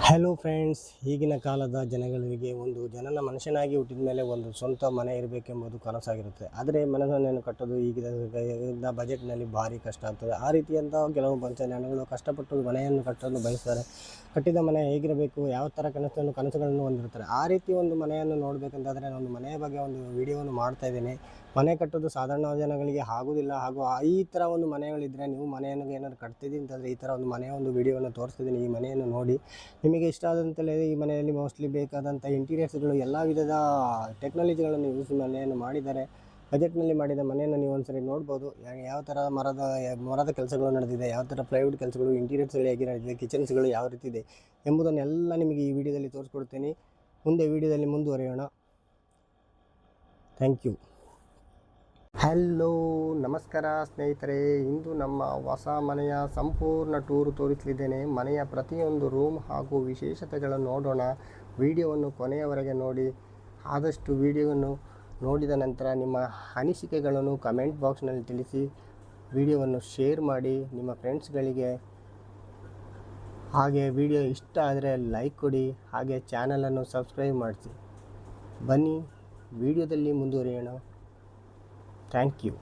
Hello friends, ಈಗಿನ ಕಾಲದ ಜನಗಳಿಗೆ ಒಂದು ಜನನ ಮನುಷ್ಯನಾಗಿ ಹುಟ್ಟಿದ ಮೇಲೆ ಒಂದು ಸ್ವಂತ ಮನೆ ಇರಬೇಕೆಂಬುದು ಕನಸಾಗಿರುತ್ತೆ. ಆದರೆ ಮನೆಯನ್ನು ಕಟ್ಟೋದು ಈಗಿನ ಬಜೆಟ್ನಲ್ಲಿ ಭಾರಿ ಕಷ್ಟ ಆಗ್ತದೆ. ಆ ರೀತಿಯಂಥ ಕೆಲವು ಜನಗಳು ಕಷ್ಟಪಟ್ಟು ಮನೆಯನ್ನು ಕಟ್ಟಲು ಬಯಸ್ತಾರೆ. ಕಟ್ಟಿದ ಮನೆ ಹೇಗಿರಬೇಕು, ಯಾವ ಥರ ಕನಸುಗಳನ್ನು ಹೊಂದಿರ್ತಾರೆ. ಆ ರೀತಿ ಒಂದು ಮನೆಯನ್ನು ನೋಡಬೇಕಂತಾದರೆ ಒಂದು ಮನೆಯ ಬಗ್ಗೆ ಒಂದು ವಿಡಿಯೋವನ್ನು ಮಾಡ್ತಾ ಇದ್ದೀನಿ. ಮನೆ ಕಟ್ಟೋದು ಸಾಧಾರಣ ಜನಗಳಿಗೆ ಆಗೋದಿಲ್ಲ. ಹಾಗೂ ಈ ಥರ ಒಂದು ಮನೆಗಳಿದ್ದರೆ ನೀವು ಮನೆಯನ್ನು ಏನಾದ್ರು ಕಟ್ತಿದ್ದೀನಿ ಅಂತಂದರೆ ಈ ಥರ ಒಂದು ಮನೆಯ ಒಂದು ವಿಡಿಯೋವನ್ನು ತೋರಿಸ್ತಿದ್ದೀನಿ. ಈ ಮನೆಯನ್ನು ನೋಡಿ ನಿಮಗೆ ಇಷ್ಟ ಆದಂತೆಯೇ ಈ ಮನೆಯಲ್ಲಿ ಮೋಸ್ಟ್ಲಿ ಬೇಕಾದಂಥ ಇಂಟೀರಿಯರ್ಸ್ಗಳು ಎಲ್ಲ ವಿಧದ ಟೆಕ್ನಾಲಜಿಗಳನ್ನು ಯೂಸ್ ಮನೆಯನ್ನು ಮಾಡಿದ್ದಾರೆ. ಬಜೆಟ್ನಲ್ಲಿ ಮಾಡಿದ ಮನೆಯನ್ನು ನೀವು ಒಂದ್ಸರಿ ನೋಡ್ಬೋದು. ಯಾವ ಥರ ಮರದ ಕೆಲಸಗಳು ನಡೆದಿದೆ, ಯಾವ ಥರ ಪ್ಲೈವುಡ್ ಕೆಲಸಗಳು, ಇಂಟೀರಿಯರ್ಸ್ಗಳು ಹೇಗೆ ನಡೆದಿದೆ, ಕಿಚನ್ಸ್ಗಳು ಯಾವ ರೀತಿ ಇದೆ ಎಂಬುದನ್ನೆಲ್ಲ ನಿಮಗೆ ಈ ವಿಡಿಯೋದಲ್ಲಿ ತೋರಿಸ್ಕೊಡ್ತೀನಿ. ಮುಂದೆ ವಿಡಿಯೋದಲ್ಲಿ ಮುಂದುವರಿಯೋಣ. Thank you. ಹಲೋ, ನಮಸ್ಕಾರ ಸ್ನೇಹಿತರೆ. ಇಂದು ನಮ್ಮ ಹೊಸ ಮನೆಯ ಸಂಪೂರ್ಣ ಟೂರ್ ತೋರಿಸಲಿದ್ದೇನೆ. ಮನೆಯ ಪ್ರತಿಯೊಂದು ರೂಮ್ ಹಾಗೂ ವಿಶೇಷತೆಗಳನ್ನು ನೋಡೋಣ. ವಿಡಿಯೋವನ್ನು ಕೊನೆಯವರೆಗೆ ನೋಡಿ. ಆದಷ್ಟು ವಿಡಿಯೋವನ್ನು ನೋಡಿದ ನಂತರ ನಿಮ್ಮ ಅನಿಸಿಕೆಗಳನ್ನು ಕಮೆಂಟ್ ಬಾಕ್ಸ್ನಲ್ಲಿ ತಿಳಿಸಿ. ವಿಡಿಯೋವನ್ನು ಶೇರ್ ಮಾಡಿ ನಿಮ್ಮ ಫ್ರೆಂಡ್ಸ್ಗಳಿಗೆ. ಹಾಗೆ ವಿಡಿಯೋ ಇಷ್ಟ ಆದರೆ ಲೈಕ್ ಕೊಡಿ. ಹಾಗೆ ಚಾನಲನ್ನು ಸಬ್ಸ್ಕ್ರೈಬ್ ಮಾಡಿಸಿ. ಬನ್ನಿ ವಿಡಿಯೋದಲ್ಲಿ ಮುಂದುವರಿಯೋಣ. Thank you.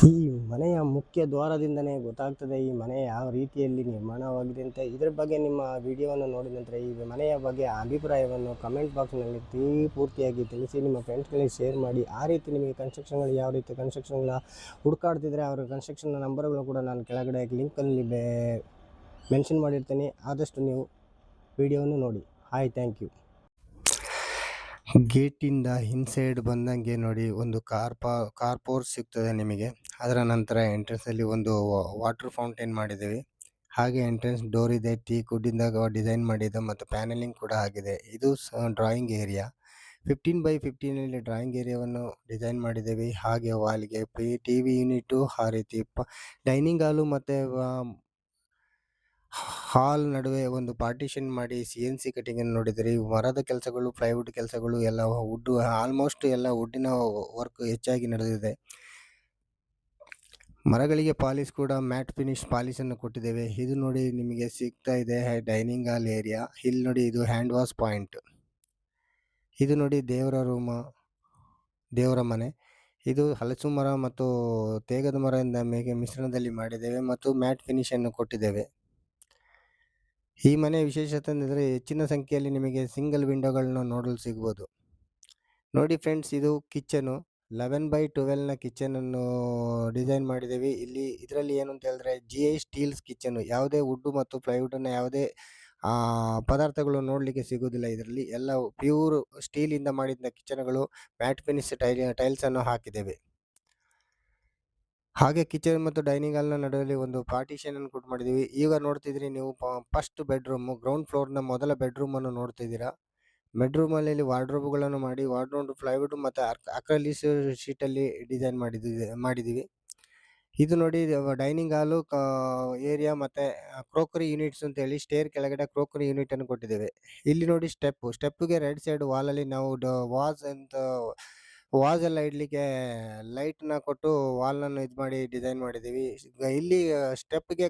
ಈ ಮನೆಯ ಮುಖ್ಯ ದ್ವಾರದಿಂದನೇ ಗೊತ್ತಾಗ್ತದೆ ಈ ಮನೆ ಯಾವ ರೀತಿಯಲ್ಲಿ ನಿರ್ಮಾಣವಾಗಿದೆ ಅಂತ. ಇದರ ಬಗ್ಗೆ ನಿಮ್ಮ ವಿಡಿಯೋವನ್ನು ನೋಡಿದ ನಂತರ ಈ ಮನೆಯ ಬಗ್ಗೆ ಅಭಿಪ್ರಾಯವನ್ನು ಕಮೆಂಟ್ ಬಾಕ್ಸ್ನಲ್ಲಿ ಪೂರ್ತಿಯಾಗಿ ತಿಳಿಸಿ. ನಿಮ್ಮ ಫ್ರೆಂಡ್ಸ್ಗಳಿಗೆ ಶೇರ್ ಮಾಡಿ. ಆ ರೀತಿ ನಿಮಗೆ ಕನ್ಸ್ಟ್ರಕ್ಷನ್ಗಳು ಯಾವ ರೀತಿ ಕನ್ಸ್ಟ್ರಕ್ಷನ್ಗಳ ಹುಡುಕಾಡ್ತಿದ್ರೆ ಅವರ ಕನ್ಸ್ಟ್ರಕ್ಷನ್ ನಂಬರ್ಗಳು ಕೂಡ ನಾನು ಕೆಳಗಡೆ ಲಿಂಕಲ್ಲಿ ಮೆನ್ಷನ್ ಮಾಡಿರ್ತೀನಿ. ಆದಷ್ಟು ನೀವು ವಿಡಿಯೋವನ್ನು ನೋಡಿ. Hi, thank you. ಗೇಟಿಂದ ಇನ್ಸೈಡ್ ಬಂದಂಗೆ ನೋಡಿ ಒಂದು ಕಾರ್ ಪೋರ್ಚ್ ಸಿಗ್ತದೆ ನಿಮಗೆ. ಅದರ ನಂತರ ಎಂಟ್ರೆನ್ಸಲ್ಲಿ ಒಂದು ವಾಟರ್ ಫೌಂಟೇನ್ ಮಾಡಿದ್ದೀವಿ. ಹಾಗೆ ಎಂಟ್ರೆನ್ಸ್ ಡೋರ್ ಇದೆ, ಟೀಕ್ ವುಡ್ಡಿಂದ ಡಿಸೈನ್ ಮಾಡಿದ್ದು ಮತ್ತು ಪ್ಯಾನಲಿಂಗ್ ಕೂಡ ಆಗಿದೆ. ಇದು ಡ್ರಾಯಿಂಗ್ ಏರಿಯಾ 15x15 ಡ್ರಾಯಿಂಗ್ ಏರಿಯಾವನ್ನು ಡಿಸೈನ್ ಮಾಡಿದ್ದೀವಿ. ಹಾಗೆ ವಾಲ್ಗೆ TV ಯೂನಿಟು, ಆ ರೀತಿ ಡೈನಿಂಗ್ ಹಾಲು ಮತ್ತು ಹಾಲ್ ನಡುವೆ ಒಂದು ಪಾರ್ಟಿಷನ್ ಮಾಡಿ CNC ಕಟಿಂಗ್ ಅನ್ನು ನೋಡಿದರೆ ಮರದ ಕೆಲಸಗಳು, ಪ್ಲೈವುಡ್ ಕೆಲಸಗಳು ಎಲ್ಲ ವುಡ್, ಆಲ್ಮೋಸ್ಟ್ ಎಲ್ಲ ವುಡ್ಡಿನ ವರ್ಕ್ ಹೆಚ್ಚಾಗಿ ನಡೆದಿದೆ. ಮರಗಳಿಗೆ ಪಾಲಿಶ್ ಕೂಡ ಮ್ಯಾಟ್ ಫಿನಿಶ್ ಪಾಲಿಶ್ ಅನ್ನು ಕೊಟ್ಟಿದ್ದೇವೆ. ಇದು ನೋಡಿ ನಿಮಗೆ ಸಿಗ್ತಾ ಇದೆ ಡೈನಿಂಗ್ ಹಾಲ್ ಏರಿಯಾ. ಇಲ್ಲಿ ನೋಡಿ ಇದು ಹ್ಯಾಂಡ್ ವಾಶ್ ಪಾಯಿಂಟ್. ಇದು ನೋಡಿ ದೇವರ ರೂಮ, ದೇವರ ಮನೆ. ಇದು ಹಲಸು ಮರ ಮತ್ತು ತೇಗದ ಮರದಿಂದ ಮಿಶ್ರಣದಲ್ಲಿ ಮಾಡಿದ್ದೇವೆ ಮತ್ತು ಮ್ಯಾಟ್ ಫಿನಿಶ್ ಅನ್ನು ಕೊಟ್ಟಿದ್ದೇವೆ. ಈ ಮನೆಯ ವಿಶೇಷತೆ ಅಂದರೆ ಹೆಚ್ಚಿನ ಸಂಖ್ಯೆಯಲ್ಲಿ ನಿಮಗೆ ಸಿಂಗಲ್ ವಿಂಡೋಗಳನ್ನು ನೋಡಲು ಸಿಗ್ಬೋದು. ನೋಡಿ ಫ್ರೆಂಡ್ಸ್, ಇದು ಕಿಚನು 11x12 ಕಿಚನನ್ನು ಡಿಸೈನ್ ಮಾಡಿದ್ದೀವಿ. ಇದರಲ್ಲಿ ಏನು ಅಂತ ಹೇಳಿದ್ರೆ GI ಸ್ಟೀಲ್ಸ್ ಕಿಚನ್. ಯಾವುದೇ ವುಡ್ಡು ಮತ್ತು ಪ್ಲೈವುಡ್ನ ಯಾವುದೇ ಪದಾರ್ಥಗಳು ನೋಡಲಿಕ್ಕೆ ಸಿಗೋದಿಲ್ಲ. ಇದರಲ್ಲಿ ಎಲ್ಲ ಪ್ಯೂರ್ ಸ್ಟೀಲಿಂದ ಮಾಡಿದ ಕಿಚನ್ಗಳು, ಮ್ಯಾಟ್ ಫಿನಿಶ್ ಟೈಲ್ಸನ್ನು ಹಾಕಿದ್ದೇವೆ. ಹಾಗೆ ಕಿಚನ್ ಮತ್ತು ಡೈನಿಂಗ್ ಹಾಲ್ನ ನಡುವೆ ಒಂದು ಪಾರ್ಟಿಷನ್ ಅನ್ನು ಕೂಡ ಮಾಡಿದ್ದೀವಿ. ಈಗ ನೋಡ್ತಿದ್ರಿ ನೀವು ಫಸ್ಟ್ ಬೆಡ್ರೂಮ್, ಗ್ರೌಂಡ್ ಫ್ಲೋರ್ನ ಮೊದಲ ಬೆಡ್ರೂಮನ್ನು ನೋಡ್ತಿದ್ದೀರಾ. ಬೆಡ್ರೂಮಲ್ಲಿ ವಾರ್ಡ್ರೋಬ್ಗಳನ್ನು ಮಾಡಿ, ವಾರ್ಡ್ರೋಬ್ ಪ್ಲೈವುಡ್ ಮತ್ತು ಅಕ್ರಲಿಕ್ ಶೀಟಲ್ಲಿ ಡಿಸೈನ್ ಮಾಡಿದ್ದೀವಿ. ಇದು ನೋಡಿ ಡೈನಿಂಗ್ ಹಾಲು ಏರಿಯಾ ಮತ್ತು ಕ್ರೋಕರಿ ಯೂನಿಟ್ಸ್ ಅಂತ ಹೇಳಿ ಸ್ಟೇರ್ ಕೆಳಗಡೆ ಕ್ರೋಕರಿ ಯೂನಿಟ್ ಅನ್ನು ಕೊಟ್ಟಿದ್ದೇವೆ. ಇಲ್ಲಿ ನೋಡಿ ಸ್ಟೆಪ್ಗೆ ರೈಟ್ ಸೈಡ್ ವಾಲಲ್ಲಿ ನಾವು ವಾಸ್ ಎಲ್ಲ ಇಡಲಿಕ್ಕೆ ಲೈಟ್ನ ಕೊಟ್ಟು ವಾಲ್ನನ್ನು ಇದು ಮಾಡಿ ಡಿಸೈನ್ ಮಾಡಿದ್ದೀವಿ. ಇಲ್ಲಿ ಸ್ಟೆಪ್ಗೆ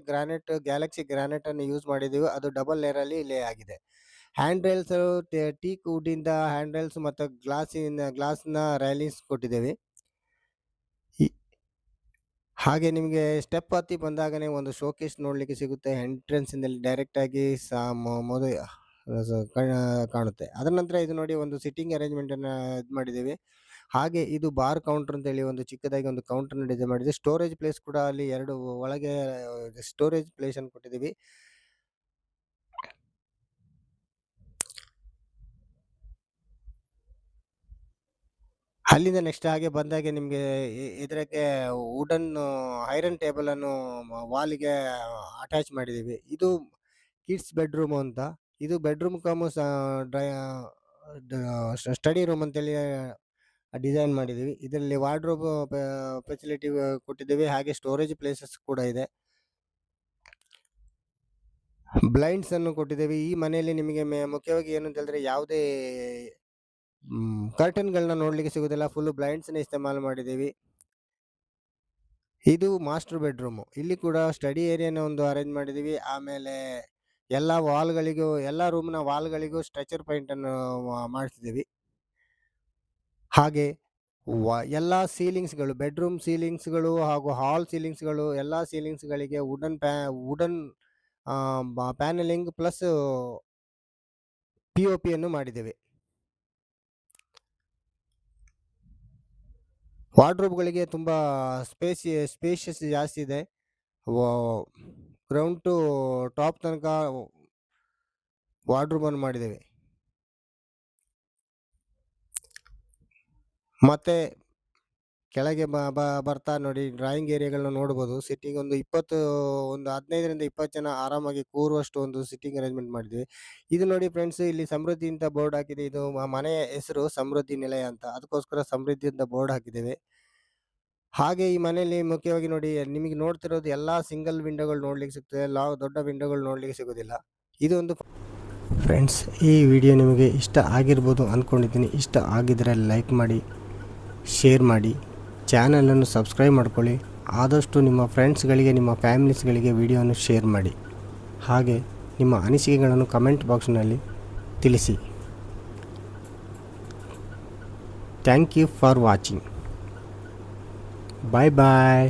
ಗ್ಯಾಲಕ್ಸಿ ಗ್ರಾನೈಟ್ ಅನ್ನು ಯೂಸ್ ಮಾಡಿದ್ದೀವಿ. ಅದು ಡಬಲ್ ಲೇಯರಲ್ಲಿ ಲೇ ಆಗಿದೆ. ಹ್ಯಾಂಡ್ ರೈಲ್ಸ್ ಟೀಕ್ ವುಡ್ಡಿಂದ ಹ್ಯಾಂಡ್ ರೈಲ್ಸ್ ಮತ್ತು ಗ್ಲಾಸ್ನ ರೈಲಿಂಗ್ಸ್ ಕೊಟ್ಟಿದ್ದೇವೆ. ಹಾಗೆ ನಿಮಗೆ ಸ್ಟೆಪ್ ಹತ್ತಿ ಬಂದಾಗನೇ ಒಂದು ಶೋಕೇಸ್ ನೋಡಲಿಕ್ಕೆ ಸಿಗುತ್ತೆ. ಎಂಟ್ರೆನ್ಸಿಂದಲ್ಲಿ ಡೈರೆಕ್ಟಾಗಿ ಕಾಣುತ್ತೆ. ಅದರ ನಂತರ ಇದು ನೋಡಿ ಒಂದು ಸಿಟ್ಟಿಂಗ್ ಅರೇಂಜ್ಮೆಂಟನ್ನು ಇದು ಮಾಡಿದ್ದೀವಿ. ಹಾಗೆ ಇದು ಬಾರ್ ಕೌಂಟರ್ ಅಂತೇಳಿ ಒಂದು ಚಿಕ್ಕದಾಗಿ ಒಂದು ಕೌಂಟರ್ನ ಡಿಸೈನ್ ಮಾಡಿದ್ದೀವಿ. ಸ್ಟೋರೇಜ್ ಪ್ಲೇಸ್ ಕೂಡ ಅಲ್ಲಿ 2 ಒಳಗೆ ಸ್ಟೋರೇಜ್ ಪ್ಲೇಸನ್ನು ಕೊಟ್ಟಿದ್ದೀವಿ. ಅಲ್ಲಿಂದ ನೆಕ್ಸ್ಟ್ ಹಾಗೆ ಬಂದಾಗೆ ನಿಮಗೆ ಇದಕ್ಕೆ ವುಡನ್ ಐರನ್ ಟೇಬಲನ್ನು ವಾಲಿಗೆ ಅಟ್ಯಾಚ್ ಮಾಡಿದ್ದೀವಿ. ಇದು ಕಿಡ್ಸ್ ಬೆಡ್ರೂಮ್ ಅಂತ. ಇದು ಬೆಡ್ರೂಮ್ ಕಮ್ ಸ್ಟಡಿ ರೂಮ್ ಅಂತೇಳಿ ಡಿಸೈನ್ ಮಾಡಿದ್ದೀವಿ. ಇದರಲ್ಲಿ ವಾರ್ಡ್ರೋಬ್ ಫೆಸಿಲಿಟಿ ಕೊಟ್ಟಿದ್ದೇವೆ. ಹಾಗೆ ಸ್ಟೋರೇಜ್ ಪ್ಲೇಸಸ್ ಕೂಡ ಇದೆ. ಬ್ಲೈಂಡ್ಸ್ ಅನ್ನು ಕೊಟ್ಟಿದ್ದೇವೆ. ಈ ಮನೆಯಲ್ಲಿ ನಿಮಗೆ ಮುಖ್ಯವಾಗಿ ಏನು ಅಂತ ಹೇಳಿದ್ರೆ ಯಾವುದೇ ಕರ್ಟನ್ಗಳನ್ನ ನೋಡಲಿಕ್ಕೆ ಸಿಗೋದಿಲ್ಲ, ಫುಲ್ಲು ಬ್ಲೈಂಡ್ಸ್ನ ಇಸ್ತೆಮಾಲ್ ಮಾಡಿದ್ದೀವಿ. ಇದು ಮಾಸ್ಟರ್ ಬೆಡ್ರೂಮು. ಇಲ್ಲಿ ಕೂಡ ಸ್ಟಡಿ ಏರಿಯಾನ ಒಂದು ಅರೇಂಜ್ ಮಾಡಿದ್ದೀವಿ. ಆಮೇಲೆ ಎಲ್ಲ ರೂಮ್ನ ವಾಲ್ಗಳಿಗೂ ಸ್ಟ್ರೆಚರ್ ಪೇಂಟನ್ನು ಮಾಡಿಸಿದ್ದೀವಿ. ಹಾಗೆ ಎಲ್ಲ ಸೀಲಿಂಗ್ಸ್ಗಳು, ಬೆಡ್ರೂಮ್ ಸೀಲಿಂಗ್ಸ್ಗಳು ಹಾಗೂ ಹಾಲ್ ಸೀಲಿಂಗ್ಸ್ಗಳು, ಎಲ್ಲ ಸೀಲಿಂಗ್ಸ್ಗಳಿಗೆ ವುಡನ್ ಪ್ಯಾನಲಿಂಗ್ ಪ್ಲಸ್ POP ಅನ್ನು ಮಾಡಿದ್ದೇವೆ. ವಾರ್ಡ್ರೋಬ್ಗಳಿಗೆ ತುಂಬ ಸ್ಪೇಷಿಯಸ್ ಜಾಸ್ತಿ ಇದೆ. ಗ್ರೌಂಡ್ ಟು ಟಾಪ್ ತನಕ ವಾರ್ಡ್ರೋಬನ್ನು ಮಾಡಿದ್ದೇವೆ. ಮತ್ತೆ ಕೆಳಗೆ ಬರ್ತಾ ನೋಡಿ ಡ್ರಾಯಿಂಗ್ ಏರಿಯಾಗಳನ್ನ ನೋಡ್ಬೋದು. ಸಿಟ್ಟಿಂಗ್ ಒಂದು 15ರಿಂದ 20 ಜನ ಆರಾಮಾಗಿ ಕೂರುವಷ್ಟು ಒಂದು ಸಿಟ್ಟಿಂಗ್ ಅರೇಂಜ್ಮೆಂಟ್ ಮಾಡಿದ್ವಿ. ಇದು ನೋಡಿ ಫ್ರೆಂಡ್ಸ್, ಇಲ್ಲಿ ಸಮೃದ್ಧಿ ಅಂತ ಬೋರ್ಡ್ ಹಾಕಿದೆ. ಇದು ಮನೆಯ ಹೆಸರು ಸಮೃದ್ಧಿ ನಿಲಯ ಅಂತ, ಅದಕ್ಕೋಸ್ಕರ ಸಮೃದ್ಧಿ ಅಂತ ಬೋರ್ಡ್ ಹಾಕಿದ್ದೇವೆ. ಹಾಗೆ ಈ ಮನೆಯಲ್ಲಿ ಮುಖ್ಯವಾಗಿ ನೋಡಿ, ನಿಮಗೆ ನೋಡ್ತಿರೋದು ಎಲ್ಲ ಸಿಂಗಲ್ ವಿಂಡೋಗಳು ನೋಡ್ಲಿಕ್ಕೆ ಸಿಗ್ತದೆ, ದೊಡ್ಡ ವಿಂಡೋಗಳು ನೋಡ್ಲಿಕ್ಕೆ ಸಿಗೋದಿಲ್ಲ. ಇದು ಒಂದು ಫ್ರೆಂಡ್ಸ್, ಈ ವಿಡಿಯೋ ನಿಮಗೆ ಇಷ್ಟ ಆಗಿರ್ಬೋದು ಅಂದ್ಕೊಂಡಿದ್ದೀನಿ. ಇಷ್ಟ ಆಗಿದ್ರೆ ಲೈಕ್ ಮಾಡಿ, ಶೇರ್ ಮಾಡಿ, ಚಾನಲನ್ನು ಸಬ್ಸ್ಕ್ರೈಬ್ ಮಾಡ್ಕೊಳ್ಳಿ. ಆದಷ್ಟು ನಿಮ್ಮ ಫ್ರೆಂಡ್ಸ್ಗಳಿಗೆ, ನಿಮ್ಮ ಫ್ಯಾಮಿಲೀಸ್ಗಳಿಗೆ ವಿಡಿಯೋವನ್ನು ಶೇರ್ ಮಾಡಿ. ಹಾಗೆ ನಿಮ್ಮ ಅನಿಸಿಕೆಗಳನ್ನು ಕಮೆಂಟ್ ಬಾಕ್ಸ್ನಲ್ಲಿ ತಿಳಿಸಿ. Thank you for watching. Bye bye.